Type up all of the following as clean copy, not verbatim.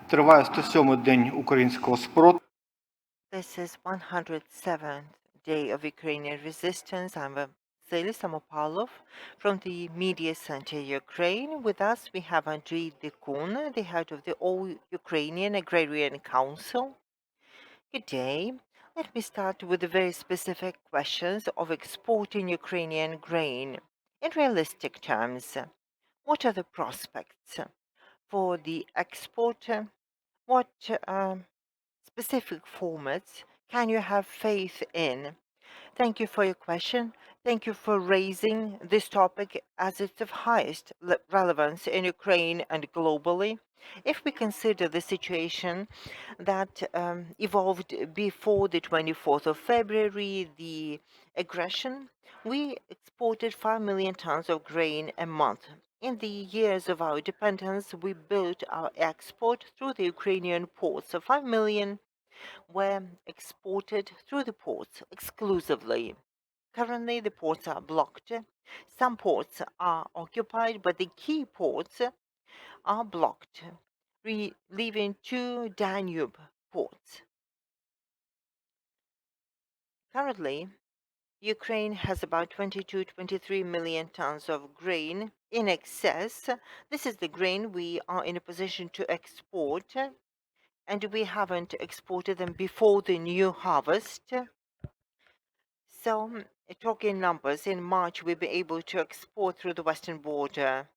Триває 107-й день українського спротиву. This is 107th day of Ukrainian resistance. I'm Vasily Samopalov from the Mediacentru Ukraine. With us we have Andriy Dykun, the head of the All-Ukrainian Agrarian Council. Good day. Let me start with the very specific questions of exporting Ukrainian grain. In realistic terms, what are the prospects for the export? What specific formats can you have faith in? Thank you for your question. Thank you for raising this topic as it's of highest relevance in Ukraine and globally. If we consider the situation that evolved before the 24th of February, the aggression, we exported 5 million tons of grain a month. In the years of our independence, we built our export through the Ukrainian ports. So 5 million were exported through the ports exclusively. Currently, the ports are blocked. Some ports are occupied, but the key ports are blocked, leaving 2 Danube ports. Currently, Ukraine has about 22-23 million tons of grain in excess. This is the grain we are in a position to export, and we haven't exported them before the new harvest. So, talking numbers, in March we'll be able to export through the western border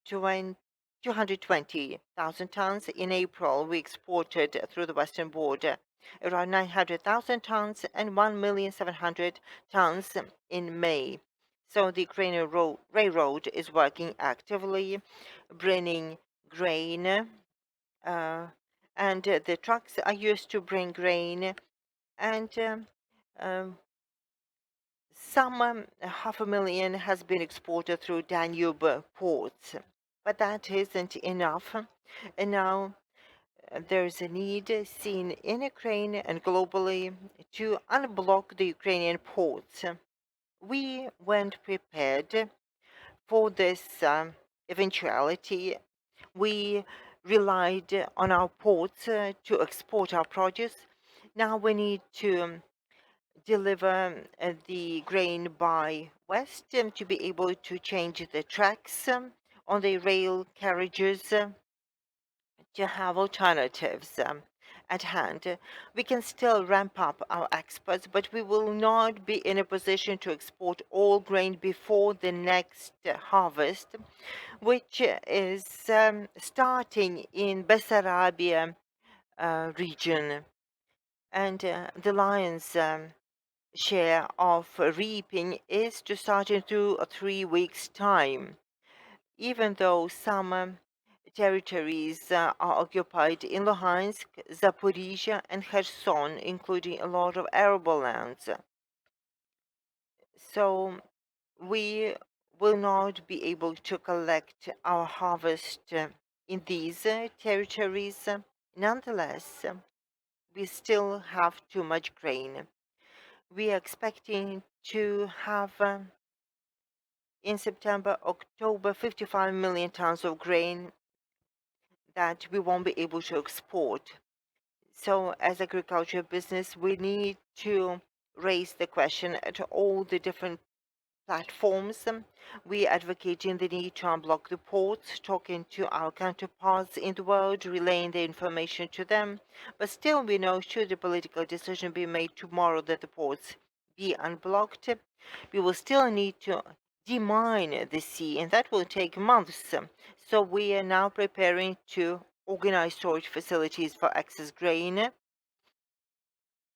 220,000 tons. In April, we exported through the western border around 900,000 tons and 1,700,000 tons in May. So the Ukrainian railroad is working actively, bringing grain, and the trucks are used to bring grain, and some 500,000 has been exported through Danube ports, but that isn't enough. And now there's a need seen in Ukraine and globally to unblock the Ukrainian ports. We weren't prepared for this eventuality. We relied on our ports to export our produce. Now we need to deliver the grain by west to be able to change the tracks on the rail carriages to have alternatives at hand. We can still ramp up our exports, but we will not be in a position to export all grain before the next harvest, which is starting in Bessarabia region. And the lion's share of reaping is to start in 2 or 3 weeks' time, even though some territories are occupied in Luhansk, Zaporizhia, and Kherson, including a lot of arable lands. So we will not be able to collect our harvest in these territories. Nonetheless, we still have too much grain. We are expecting to have in September, October, 55 million tons of grain that we won't be able to export. So as agriculture business, we need to raise the question at all the different platforms. We advocating the need to unblock the ports, talking to our counterparts in the world, relaying the information to them. But still, we know should the political decision be made tomorrow that the ports be unblocked, we will still need to demine the sea, and that will take months. So we are now preparing to organize storage facilities for excess grain.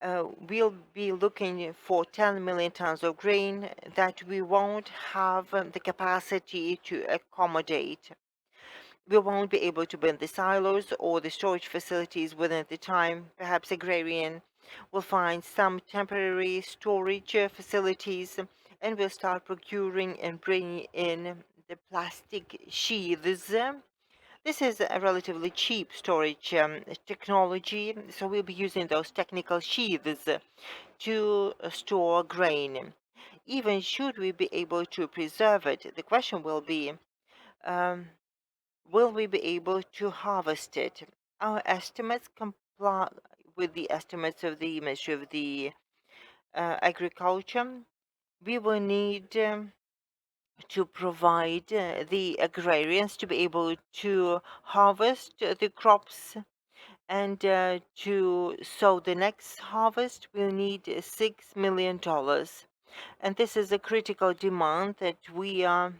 We'll be looking for 10 million tons of grain that we won't have the capacity to accommodate. We won't be able to build the silos or the storage facilities within the time. Perhaps Agrarian will find some temporary storage facilities, and will start procuring and bringing in the plastic sheaths. This is a relatively cheap storage technology, so we'll be using those technical sheaths to store grain. Even should we be able to preserve it, the question will be, will we be able to harvest it? Our estimates comply with the estimates of the Ministry of the Agriculture. We will need to provide the agrarians to be able to harvest the crops and to sow the next harvest. We'll need $6 million. And this is a critical demand that we are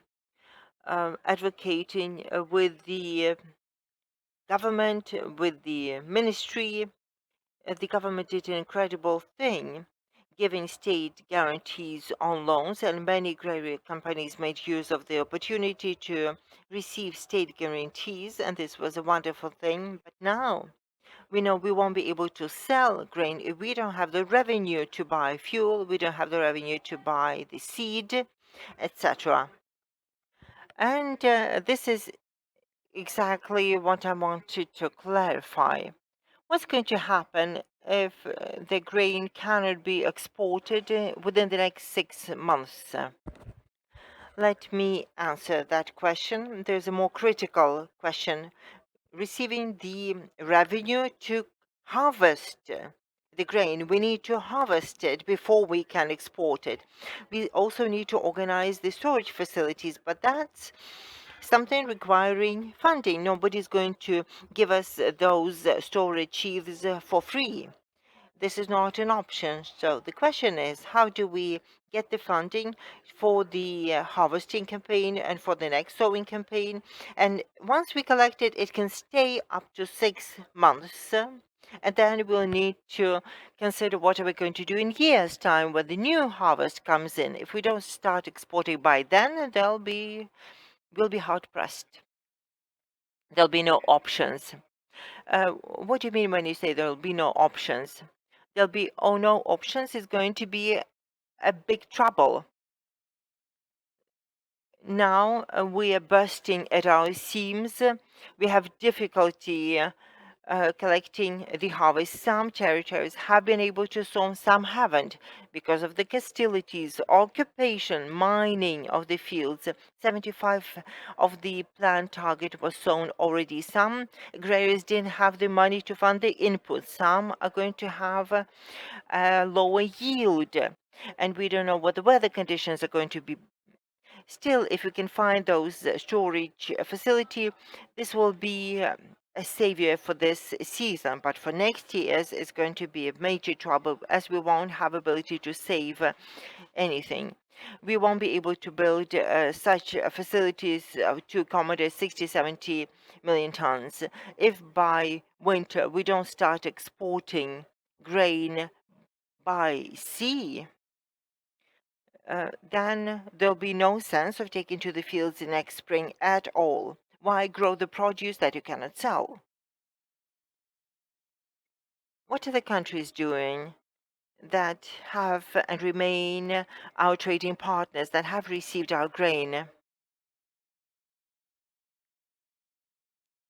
advocating with the government, with the ministry. The government did an incredible thing, giving state guarantees on loans, and many agrarian companies made use of the opportunity to receive state guarantees, and this was a wonderful thing. But now we know we won't be able to sell grain if we don't have the revenue to buy fuel, we don't have the revenue to buy the seed, etc. And this is exactly what I wanted to clarify. What's going to happen if the grain cannot be exported within the next 6 months? Let me answer that question. There's a more critical question. Receiving the revenue to harvest the grain. We need to harvest it before we can export it. We also need to organize the storage facilities, but that's something requiring funding. Nobody's going to give us those storage sheaths for free. This is not an option. So the question is, how do we get the funding for the harvesting campaign and for the next sowing campaign? And once we collect it, it can stay up to 6 months. And then we'll need to consider what are we going to do in years' time when the new harvest comes in. If we don't start exporting by then, we'll be hard pressed. There'll be no options. What do you mean when you say there'll be no options? There'll be no options is going to be a big trouble. Now we are bursting at our seams. We have difficulty collecting the harvest. Some territories have been able to sow, some haven't, because of the hostilities, occupation, mining of the fields. 75 of the planned target was sown already. Some agrarians didn't have the money to fund the input. Some are going to have a lower yield, and we don't know what the weather conditions are going to be. Still, if we can find those storage facility, this will be a savior for this season. But for next year's, it's going to be a major trouble as we won't have ability to save anything. We won't be able to build such facilities to accommodate 60, 70 million tons. If by winter we don't start exporting grain by sea, then there'll be no sense of taking to the fields next spring at all. Why grow the produce that you cannot sell? What are the countries doing that have and remain our trading partners that have received our grain?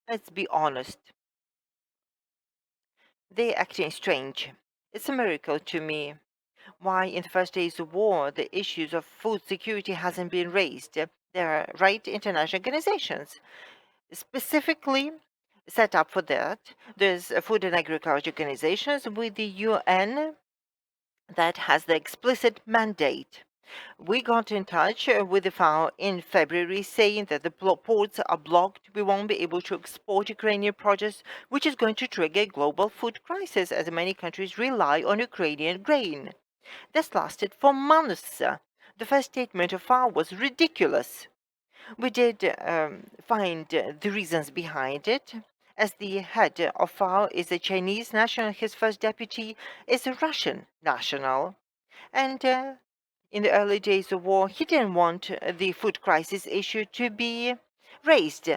Let's be honest. They're acting strange. It's a miracle to me why in the first days of war the issues of food security hasn't been raised. There are right international organizations specifically set up for that. There's food and agriculture organizations with the UN that has the explicit mandate. We got in touch with the FAO in February saying that the ports are blocked. We won't be able to export Ukrainian produce, which is going to trigger a global food crisis as many countries rely on Ukrainian grain. This lasted for months. The first statement of FAO was ridiculous. We did find the reasons behind it. As the head of FAO is a Chinese national, his first deputy is a Russian national. And in the early days of war, he didn't want the food crisis issue to be raised.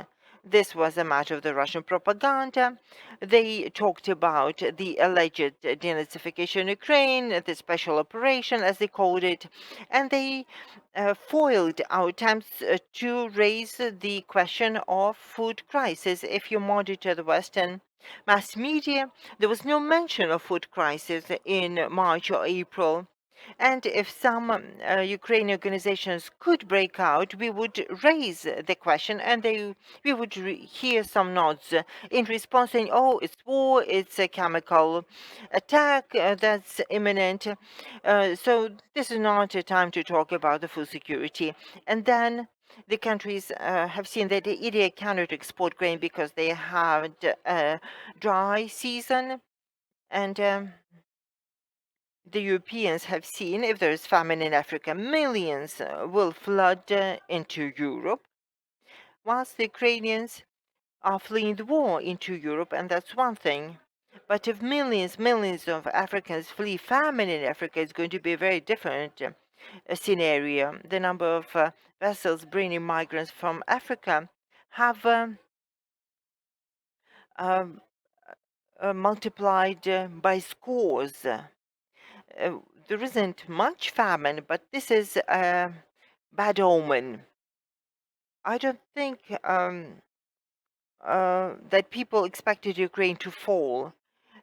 This was a matter of the Russian propaganda. They talked about the alleged denazification of Ukraine, the special operation, as they called it, and they foiled our attempts to raise the question of food crisis. If you monitor the Western mass media, there was no mention of food crisis in March or April. And if some Ukrainian organizations could break out, we would raise the question, and we would hear some nods in response saying, oh, it's war, it's a chemical attack that's imminent. So this is not a time to talk about the food security. And then the countries have seen that they either cannot export grain because they had a dry season, and the Europeans have seen if there is famine in Africa, millions will flood into Europe, whilst the Ukrainians are fleeing the war into Europe, and that's one thing. But if millions of Africans flee famine in Africa, it's going to be a very different scenario. The number of vessels bringing migrants from Africa have um, multiplied by scores. There isn't much famine, but this is a bad omen. I don't think that people expected Ukraine to fall,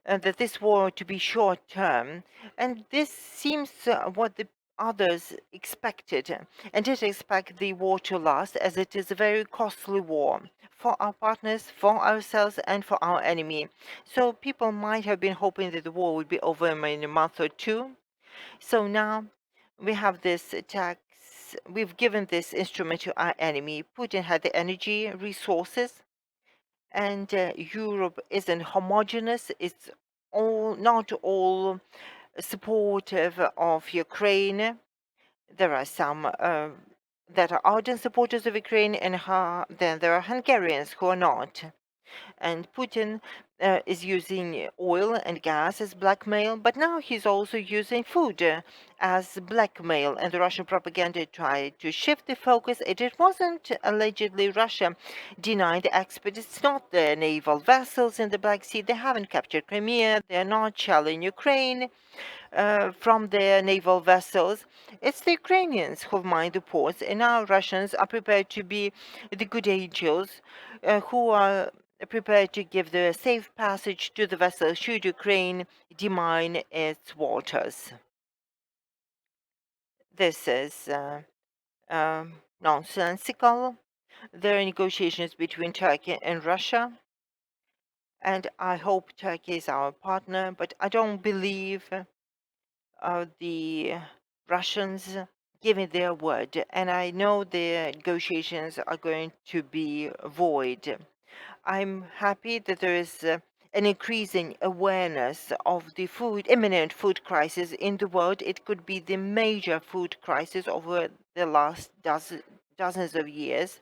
that this war to be short term, and this seems what the others expected, and did expect the war to last, as it is a very costly war for our partners, for ourselves, and for our enemy. So people might have been hoping that the war would be over in a month or two. So now we have this tax, we've given this instrument to our enemy. Putin had the energy, resources, and Europe isn't homogeneous. It's not all supportive of Ukraine. There are some that are ardent supporters of Ukraine, and then there are Hungarians who are not. And Putin is using oil and gas as blackmail, but now he's also using food as blackmail. And the Russian propaganda tried to shift the focus. It wasn't allegedly Russia denying the export. It's not the naval vessels in the Black Sea. They haven't captured Crimea. They're not shelling Ukraine from their naval vessels. It's the Ukrainians who've mined the ports, and now Russians are prepared to be the good angels who are prepared to give the safe passage to the vessel should Ukraine demine its waters. This is nonsensical. There are negotiations between Turkey and Russia, and I hope Turkey is our partner, but I don't believe the Russians giving their word, and I know the negotiations are going to be void. I'm happy that there is an increasing awareness of the imminent food crisis in the world. It could be the major food crisis over the last dozens of years.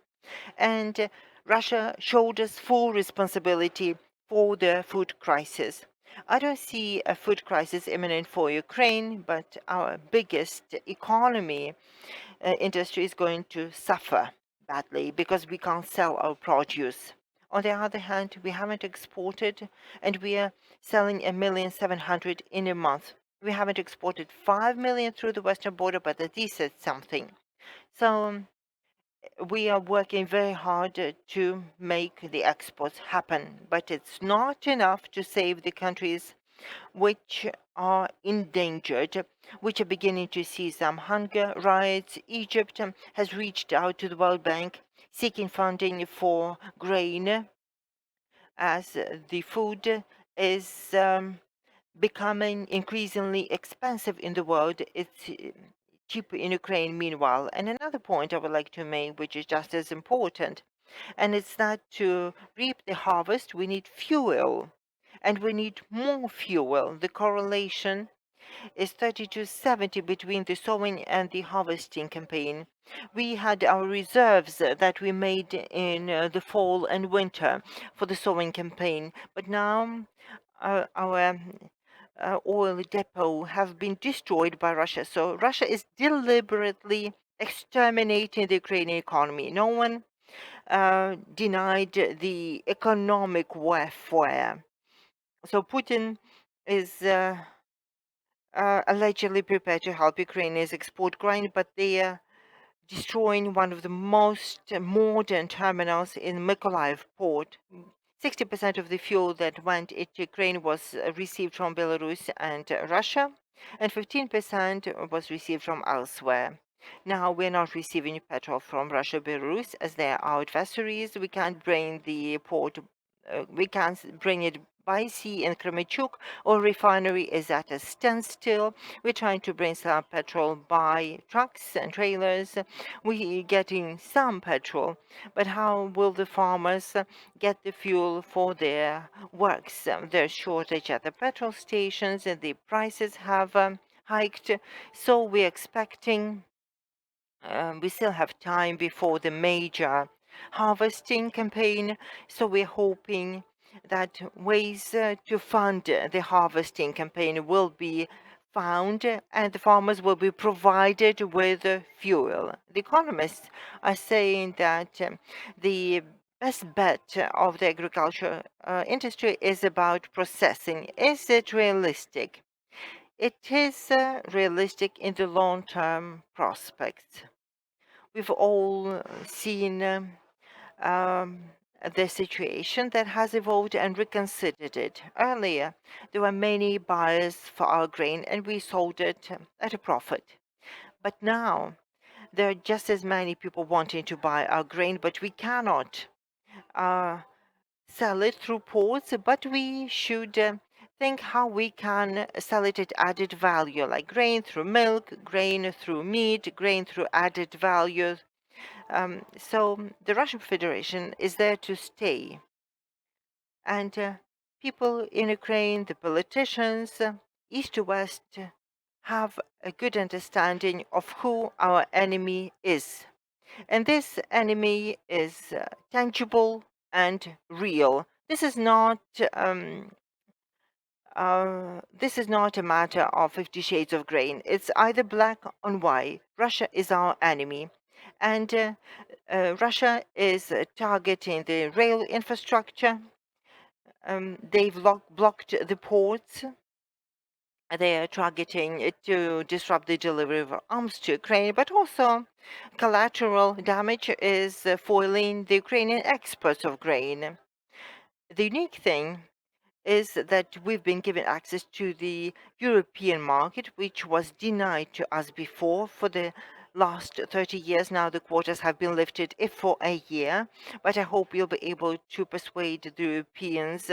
And Russia shoulders full responsibility for the food crisis. I don't see a food crisis imminent for Ukraine, but our biggest economy industry is going to suffer badly because we can't sell our produce. On the other hand, we haven't exported, and we are selling 1,700,000 in a month. We haven't exported 5 million through the western border, but at least it's something. So we are working very hard to make the exports happen, but it's not enough to save the countries which are endangered, which are beginning to see some hunger riots. Egypt has reached out to the World Bank seeking funding for grain, as the food is becoming increasingly expensive in the world. It's cheaper in Ukraine meanwhile. And another point I would like to make, which is just as important, and it's that to reap the harvest, we need fuel. And we need more fuel. The correlation is 30 to 70 between the sowing and the harvesting campaign. We had our reserves that we made in the fall and winter for the sowing campaign, but now our oil depot have been destroyed by Russia. So Russia is deliberately exterminating the Ukrainian economy. No one denied the economic warfare. So Putin is allegedly prepared to help Ukrainians export grain, but they are destroying one of the most modern terminals in Mykolaiv port. 60% of the fuel that went into Ukraine was received from Belarus and Russia. and 15% was received from elsewhere. Now we're not receiving petrol from Russia, Belarus, as they are our adversaries. We can't bring we can't bring it by sea in Kremenchuk, or refinery is at a standstill. We're trying to bring some petrol by trucks and trailers. We're getting some petrol, but how will the farmers get the fuel for their works? There's shortage at the petrol stations, and the prices have hiked. So we're expecting we still have time before the major harvesting campaign, so we're hoping that ways to fund the harvesting campaign will be found and the farmers will be provided with fuel. The economists are saying that the best bet of the agriculture industry is about processing. Is it realistic? It is realistic in the long-term prospects. We've all seen the situation that has evolved and reconsidered it. Earlier, there were many buyers for our grain and we sold it at a profit. But now, there are just as many people wanting to buy our grain, but we cannot sell it through ports, but we should think how we can sell it at added value, like grain through milk, grain through meat, grain through added value. So the Russian Federation is there to stay. And people in Ukraine, the politicians, east to west, have a good understanding of who our enemy is. And this enemy is tangible and real. This is not a matter of 50 shades of grey. It's either black or white. Russia is our enemy. And Russia is targeting the rail infrastructure. They've blocked the ports. They are targeting it to disrupt the delivery of arms to Ukraine, but also collateral damage is foiling the Ukrainian exports of grain. The unique thing is that we've been given access to the European market, which was denied to us before. For the last 30 years now, the quotas have been lifted, if for a year, but I hope we'll be able to persuade the Europeans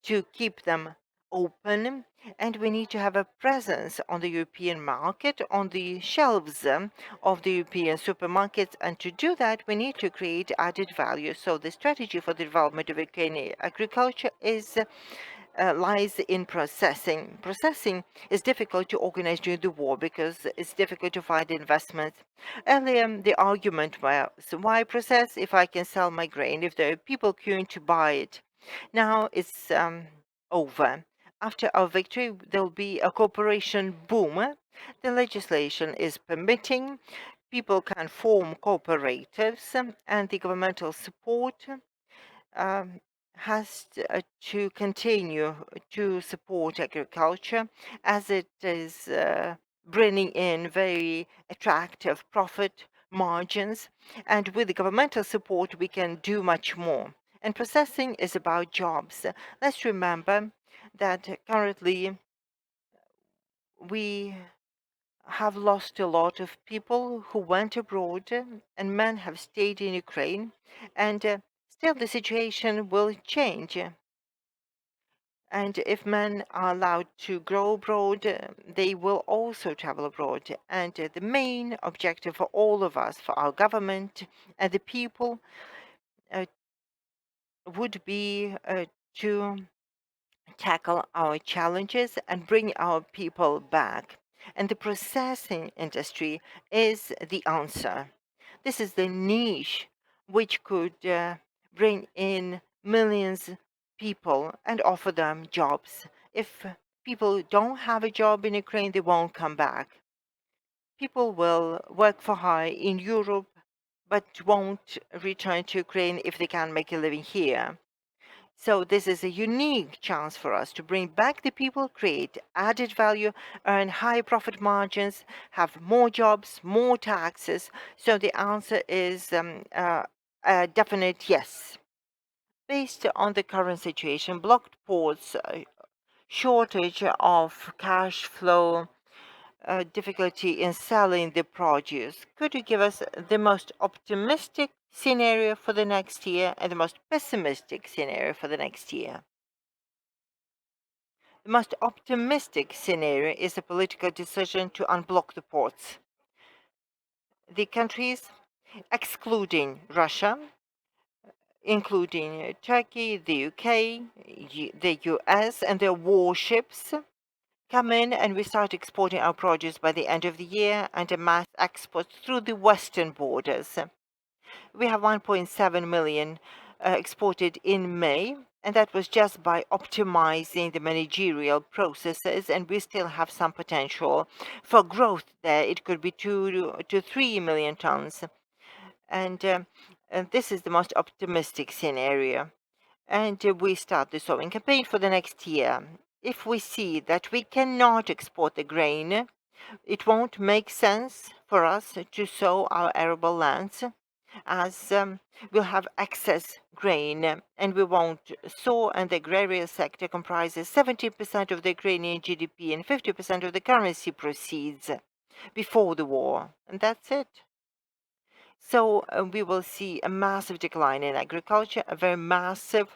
to keep them open, and we need to have a presence on the European market, on the shelves of the European supermarkets, and to do that we need to create added value. So the strategy for the development of Ukrainian agriculture is lies in processing. Processing is difficult to organize during the war because it's difficult to find investments. Earlier, the argument was, why process if I can sell my grain, if there are people queuing to buy it? Now it's over. After our victory, there'll be a cooperation boom. The legislation is permitting, people can form cooperatives, and the governmental support um, has to continue to support agriculture as it is bringing in very attractive profit margins. And with the governmental support, we can do much more. And processing is about jobs. Let's remember that currently we have lost a lot of people who went abroad and men have stayed in Ukraine, and still the situation will change. And if men are allowed to grow abroad, they will also travel abroad. And the main objective for all of us, for our government and the people, uh, would be to tackle our challenges and bring our people back. And the processing industry is the answer. This is the niche which could bring in millions people and offer them jobs. If people don't have a job in Ukraine, they won't come back. People will work for hire in Europe, but won't return to Ukraine if they can't make a living here. So this is a unique chance for us to bring back the people, create added value, earn high profit margins, have more jobs, more taxes. So the answer is a definite yes. Based on the current situation, blocked ports shortage of cash flow, difficulty in selling the produce. Could you give us the most optimistic scenario for the next year and the most pessimistic scenario for the next year? The most optimistic scenario is a political decision to unblock the ports. The countries, excluding Russia, including Turkey, the UK, the US, and their warships, come in and we start exporting our produce by the end of the year and a mass export through the western borders. We have 1.7 million exported in May, and that was just by optimizing the managerial processes, and we still have some potential for growth there. It could be 2 to 3 million tons. And this is the most optimistic scenario. And we start the sowing campaign for the next year. If we see that we cannot export the grain, it won't make sense for us to sow our arable lands, as we'll have excess grain and we won't sow, and the agrarian sector comprises 70% of the Ukrainian GDP and 50% of the currency proceeds before the war. And that's it. So we will see a massive decline in agriculture, a very massive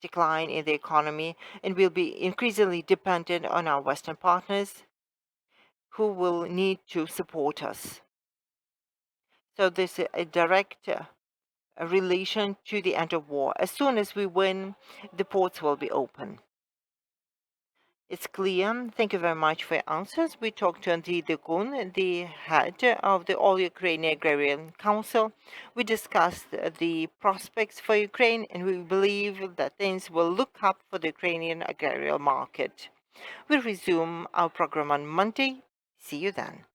decline in the economy, and we'll be increasingly dependent on our Western partners who will need to support us. So there's a direct relation to the end of war. As soon as we win, the ports will be open. It's clear. Thank you very much for your answers. We talked to Andriy Dykun, the head of the All Ukrainian Agrarian Council. We discussed the prospects for Ukraine, and we believe that things will look up for the Ukrainian agrarian market. We'll resume our program on Monday. See you then.